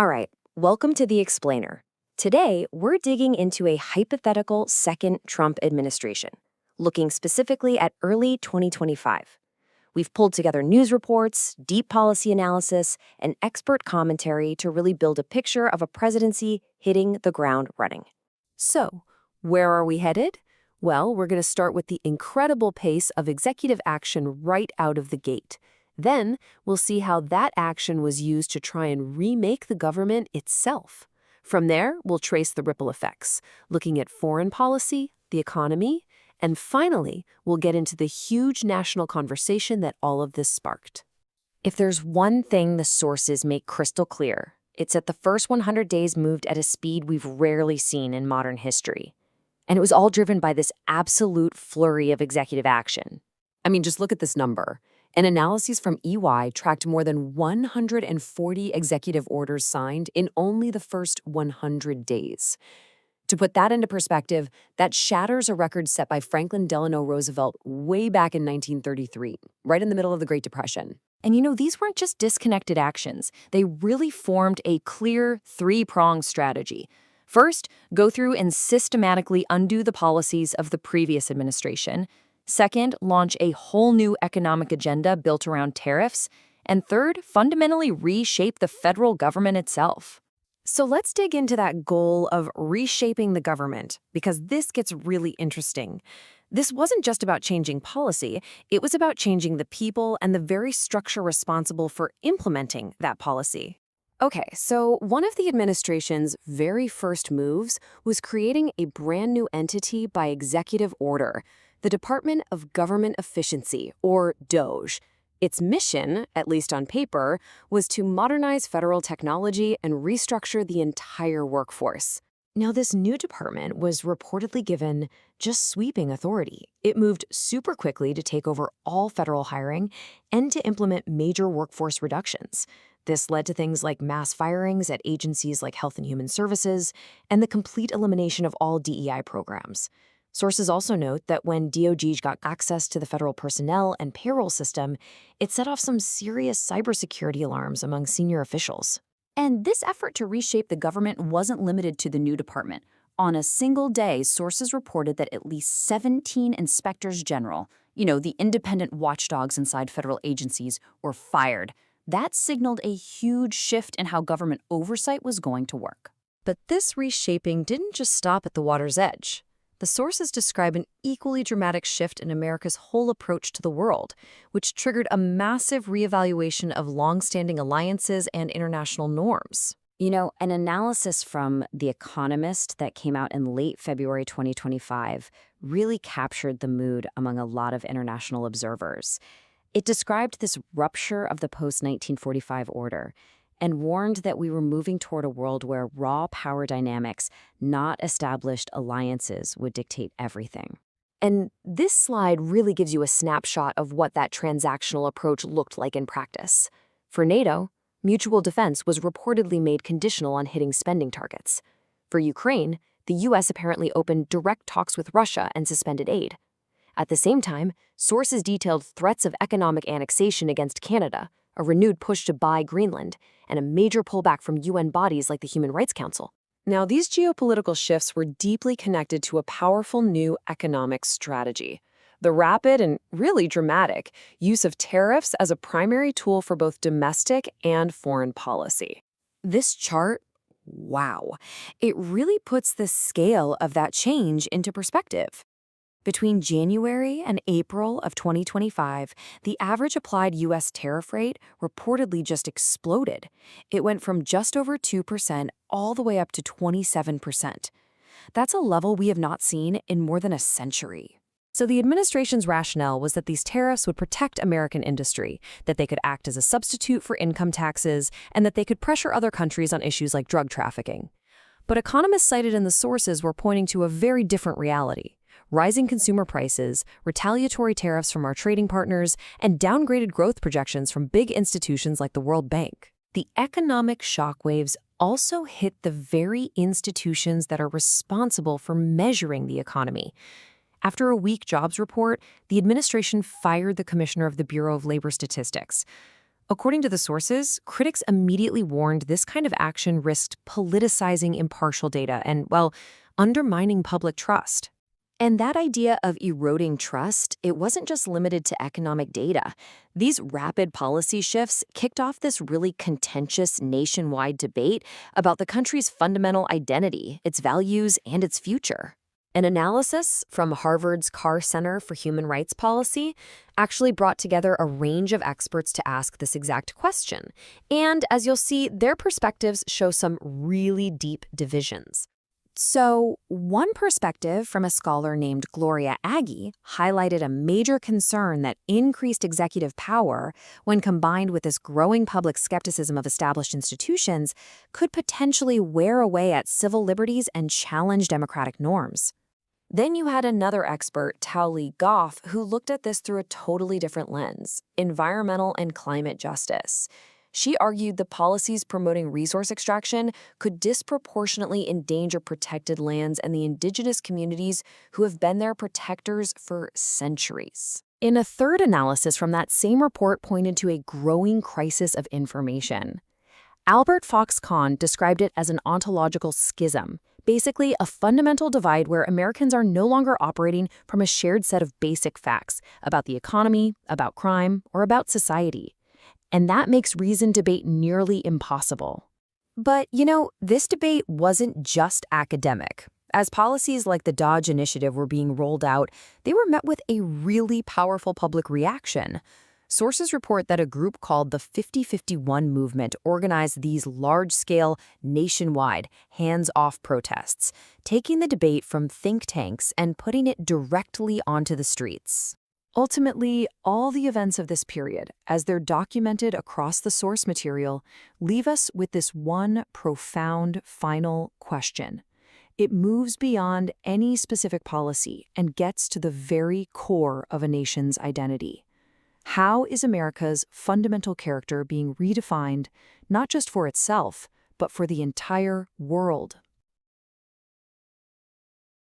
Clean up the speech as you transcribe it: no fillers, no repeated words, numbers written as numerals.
All right, welcome to The Explainer. Today, we're digging into a hypothetical second Trump administration, looking specifically at early 2025. We've pulled together news reports, deep policy analysis, and expert commentary to really build a picture of a presidency hitting the ground running. So, where are we headed? Well, we're going to start with the incredible pace of executive action right out of the gate. Then, we'll see how that action was used to try and remake the government itself. From there, we'll trace the ripple effects, looking at foreign policy, the economy, and finally, we'll get into the huge national conversation that all of this sparked. If there's one thing the sources make crystal clear, it's that the first 100 days moved at a speed we've rarely seen in modern history. And it was all driven by this absolute flurry of executive action. I mean, just look at this number. An analysis from EY tracked more than 140 executive orders signed in only the first 100 days. To put that into perspective, that shatters a record set by Franklin Delano Roosevelt way back in 1933, right in the middle of the Great Depression. And these weren't just disconnected actions. They really formed a clear three-pronged strategy. First, go through and systematically undo the policies of the previous administration. Second, launch a whole new economic agenda built around tariffs. And third, fundamentally reshape the federal government itself. So let's dig into that goal of reshaping the government, because this gets really interesting. This wasn't just about changing policy, it was about changing the people and the very structure responsible for implementing that policy. Okay, so one of the administration's very first moves was creating a brand new entity by executive order, the Department of Government Efficiency, or DOGE. Its mission, at least on paper, was to modernize federal technology and restructure the entire workforce. Now, this new department was reportedly given just sweeping authority. It moved super quickly to take over all federal hiring and to implement major workforce reductions. This led to things like mass firings at agencies like Health and Human Services and the complete elimination of all DEI programs. Sources also note that when DOJ got access to the federal personnel and payroll system, it set off some serious cybersecurity alarms among senior officials. And this effort to reshape the government wasn't limited to the new department. On a single day, sources reported that at least 17 inspectors general, the independent watchdogs inside federal agencies, were fired. That signaled a huge shift in how government oversight was going to work. But this reshaping didn't just stop at the water's edge. The sources describe an equally dramatic shift in America's whole approach to the world, which triggered a massive reevaluation of long-standing alliances and international norms. An analysis from The Economist that came out in late February 2025 really captured the mood among a lot of international observers. It described this rupture of the post-1945 order and warned that we were moving toward a world where raw power dynamics, not established alliances, would dictate everything. And this slide really gives you a snapshot of what that transactional approach looked like in practice. For NATO, mutual defense was reportedly made conditional on hitting spending targets. For Ukraine, the U.S. apparently opened direct talks with Russia and suspended aid. At the same time, sources detailed threats of economic annexation against Canada, a renewed push to buy Greenland, and a major pullback from UN bodies like the Human Rights Council. Now, these geopolitical shifts were deeply connected to a powerful new economic strategy: the rapid and really dramatic use of tariffs as a primary tool for both domestic and foreign policy. This chart, wow, it really puts the scale of that change into perspective. Between January and April of 2025, the average applied U.S. tariff rate reportedly just exploded. It went from just over 2% all the way up to 27%. That's a level we have not seen in more than a century. So the administration's rationale was that these tariffs would protect American industry, that they could act as a substitute for income taxes, and that they could pressure other countries on issues like drug trafficking. But economists cited in the sources were pointing to a very different reality: rising consumer prices, retaliatory tariffs from our trading partners, and downgraded growth projections from big institutions like the World Bank. The economic shockwaves also hit the very institutions that are responsible for measuring the economy. After a weak jobs report, the administration fired the commissioner of the Bureau of Labor Statistics. According to the sources, critics immediately warned this kind of action risked politicizing impartial data and, well, undermining public trust. And that idea of eroding trust, it wasn't just limited to economic data. These rapid policy shifts kicked off this really contentious nationwide debate about the country's fundamental identity, its values, and its future. An analysis from Harvard's Carr Center for Human Rights Policy actually brought together a range of experts to ask this exact question. And as you'll see, their perspectives show some really deep divisions. So, one perspective from a scholar named Gloria Agee highlighted a major concern that increased executive power, when combined with this growing public skepticism of established institutions, could potentially wear away at civil liberties and challenge democratic norms. Then you had another expert, Tao-Lee Goff, who looked at this through a totally different lens: environmental and climate justice. She argued the policies promoting resource extraction could disproportionately endanger protected lands and the indigenous communities who have been their protectors for centuries. In a third analysis from that same report pointed to a growing crisis of information. Albert Fox-Kahn described it as an ontological schism, basically a fundamental divide where Americans are no longer operating from a shared set of basic facts about the economy, about crime, or about society. And that makes reasoned debate nearly impossible. But, this debate wasn't just academic. As policies like the Dodge Initiative were being rolled out, they were met with a really powerful public reaction. Sources report that a group called the 50-51 movement organized these large-scale, nationwide, hands-off protests, taking the debate from think tanks and putting it directly onto the streets. Ultimately, all the events of this period, as they're documented across the source material, leave us with this one profound final question. It moves beyond any specific policy and gets to the very core of a nation's identity. How is America's fundamental character being redefined, not just for itself, but for the entire world?